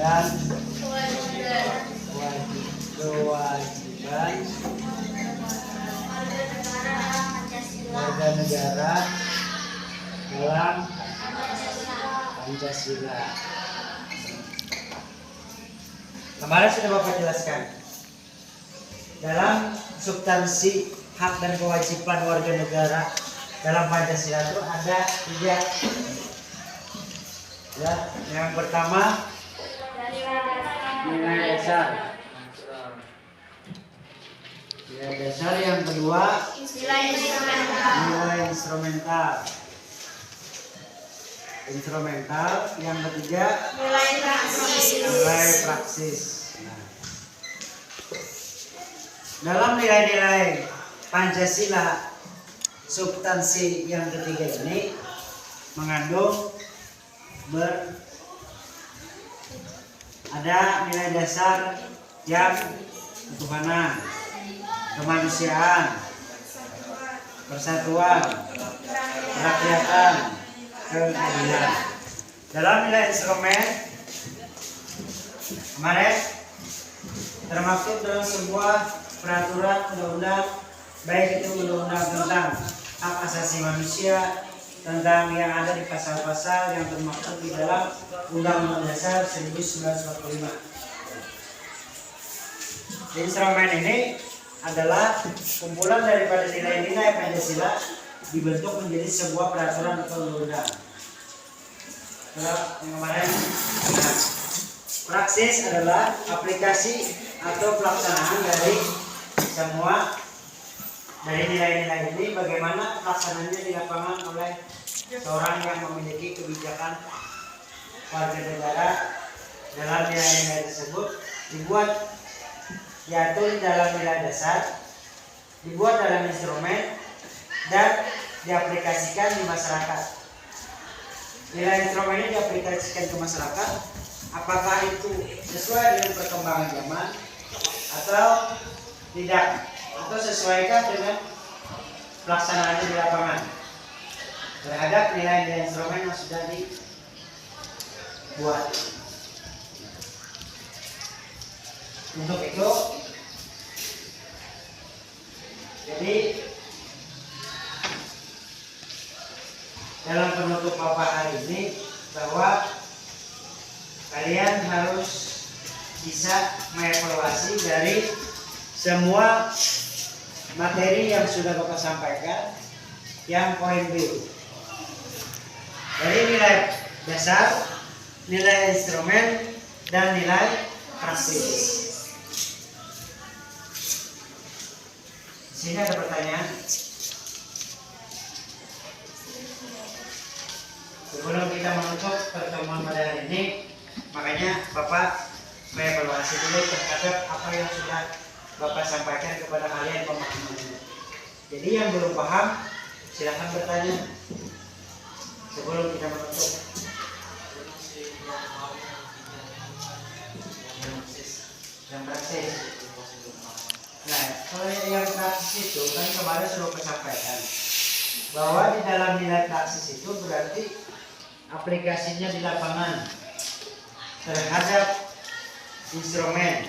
dan kewajiban warga negara dalam Pancasila. Kemarin sudah Bapak jelaskan. Dalam substansi hak dan kewajiban warga negara dalam Pancasila itu ada 3. Ya, yang pertama nilai dasar. Nilai dasar, yang kedua nilai instrumental. Yang ketiga nilai praksis. Nah, dalam nilai-nilai Pancasila substansi yang ketiga ini mengandung ada nilai dasar yang ketuhanan, kemanusiaan, persatuan, kerakyatan, keadilan. Dalam nilai instrumen kemarin termaktub dalam sebuah peraturan undang-undang, baik itu undang-undang tentang hak asasi manusia, tentang yang ada di pasal-pasal yang termaktub di dalam Undang-Undang Dasar 1945. Instrumen ini adalah kumpulan daripada nilai-nilai Pancasila dibentuk menjadi sebuah peraturan atau undang-undang. Yang kemarin, nah, praksis adalah aplikasi atau pelaksanaan dari semua dari nilai-nilai ini, bagaimana pelaksanaannya di lapangan oleh seorang yang memiliki kebijakan warga negara dalam nilai-nilai tersebut dibuat, yaitu dalam nilai dasar, dibuat dalam instrumen dan diaplikasikan di masyarakat. Nilai instrumen ini diaplikasikan ke masyarakat, apakah itu sesuai dengan perkembangan zaman atau tidak, atau sesuaikan dengan pelaksanaannya di lapangan terhadap nilai-nilai instrumen yang sudah dibuat. Untuk itu, jadi dalam penutup Bapak hari ini bahwa kalian harus bisa mengevaluasi dari semua materi yang sudah Bapak sampaikan yang poin biru. Dari nilai dasar, nilai instrumen, dan nilai praksis. Di sini ada pertanyaan. Sebelum kita menutup pertemuan pada hari ini, makanya Bapak mengevaluasi dulu terhadap apa yang sudah Bapak sampaikan kepada kalian pemahamannya. Jadi yang belum paham silahkan bertanya sebelum kita menutup. Yang praksis. Nah, kalau yang praksis itu kan kemarin sudah saya sampaikan bahwa di dalam nilai praksis itu berarti aplikasinya di lapangan terhadap instrumen.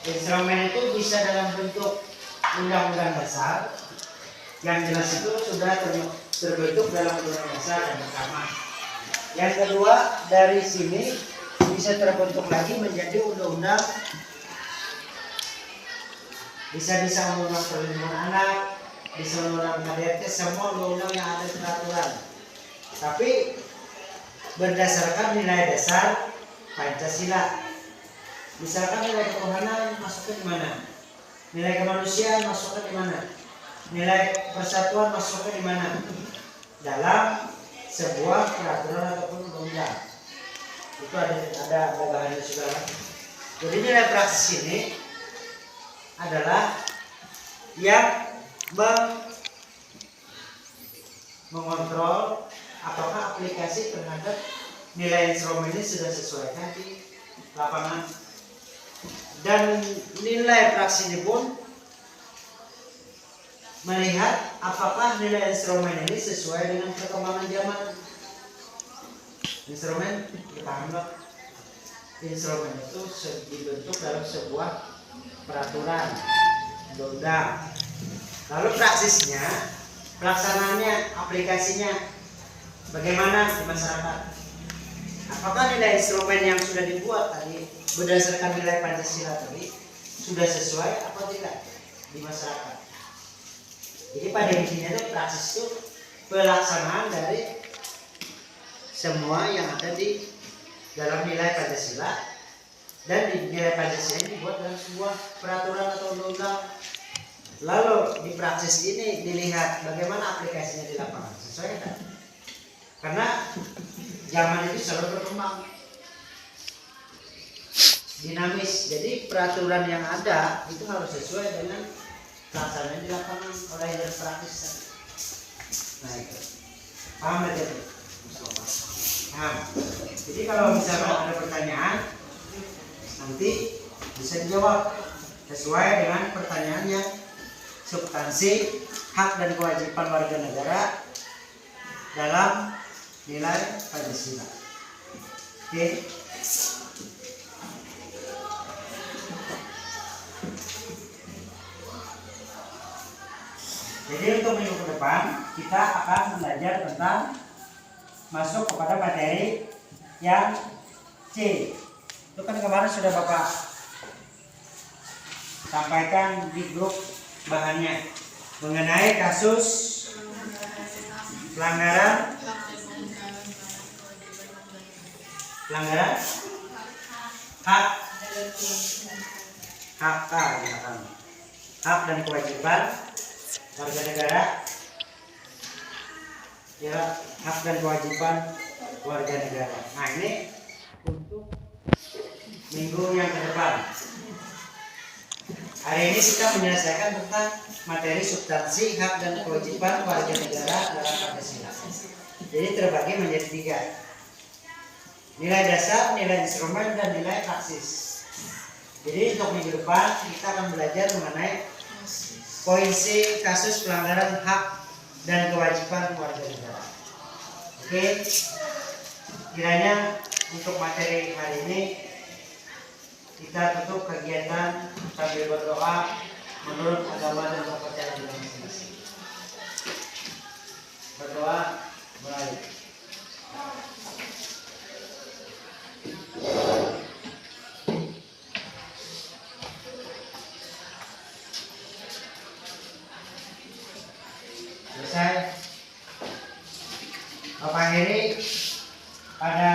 Instrumen itu bisa dalam bentuk undang-undang dasar, yang jelas itu sudah terbentuk dalam undang-undang dasar yang pertama. Yang kedua, dari sini bisa terbentuk lagi menjadi undang-undang, bisa undang-undang perlindungan anak, bisa undang-undang KDRT, semua undang-undang yang ada peraturan. Tapi berdasarkan nilai dasar Pancasila. Misalkan nilai ketuhanan masuknya di mana? Nilai kemanusiaan masuknya di mana? Nilai persatuan masuknya di mana? Dalam sebuah peraturan ataupun undang-undang. Itu ada bahannya saudara. Jadi nilai praksis ini adalah yang mengontrol apakah aplikasi terhadap nilai instrumen ini sudah sesuaikan di lapangan. Dan nilai praksis ini pun melihat apakah nilai instrumen ini sesuai dengan perkembangan zaman. Instrumen, dipaham dong? Instrumen itu dibentuk dalam sebuah peraturan undang-undang. Lalu praksisnya, pelaksanaannya, aplikasinya bagaimana di masyarakat? Apakah nilai instrumen yang sudah dibuat tadi berdasarkan nilai Pancasila tadi sudah sesuai apa tidak di masyarakat? Jadi pada intinya itu praksis itu pelaksanaan dari semua yang ada di dalam nilai Pancasila, dan di nilai Pancasila ini dibuat dalam sebuah peraturan atau undang-undang. Lalu di praksis ini dilihat bagaimana aplikasinya di lapangan, sesuai tidak? Karena zaman itu selalu berkembang, dinamis. Jadi peraturan yang ada itu harus sesuai dengan pelaksanaan di lapangan oleh yang praktis. Nah itu, paham aja tuh. Nah, jadi kalau misalnya ada pertanyaan, nanti bisa dijawab sesuai dengan pertanyaan yang substansi hak dan kewajiban warga negara dalam nilai Pancasila. Oke. Jadi untuk minggu ke depan kita akan belajar tentang masuk kepada materi yang C. Itu kan kemarin sudah Bapak sampaikan di grup bahannya mengenai kasus pelanggaran hak dan kewajiban warga negara, ya, hak dan kewajiban warga negara. Nah ini untuk minggu yang ke depan. Hari ini kita menyelesaikan tentang materi substansi hak dan kewajiban warga negara dalam Pancasila. Jadi terbagi menjadi 3. Nilai dasar, nilai instrumen, dan nilai praksis. Jadi untuk minggu depan kita akan belajar mengenai poin C, kasus pelanggaran hak dan kewajiban warga negara. Oke, kiranya untuk materi hari ini kita tutup kegiatan sambil berdoa menurut agama dan kepercayaan kita masing-masing. Berdoa mulai. Selesai. Bapak akhiri pada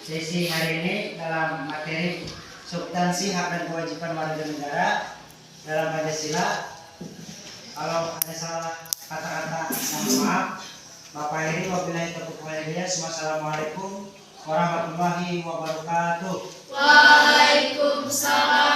sesi hari ini dalam materi substansi hak dan kewajiban warga negara dalam Pancasila. Kalau ada salah kata-kata, mohon maaf. Bapak akhiri wabillahi taufiq wal hidayah. Wassalamualaikum warahmatullahi wabarakatuh. Waalaikumsalam.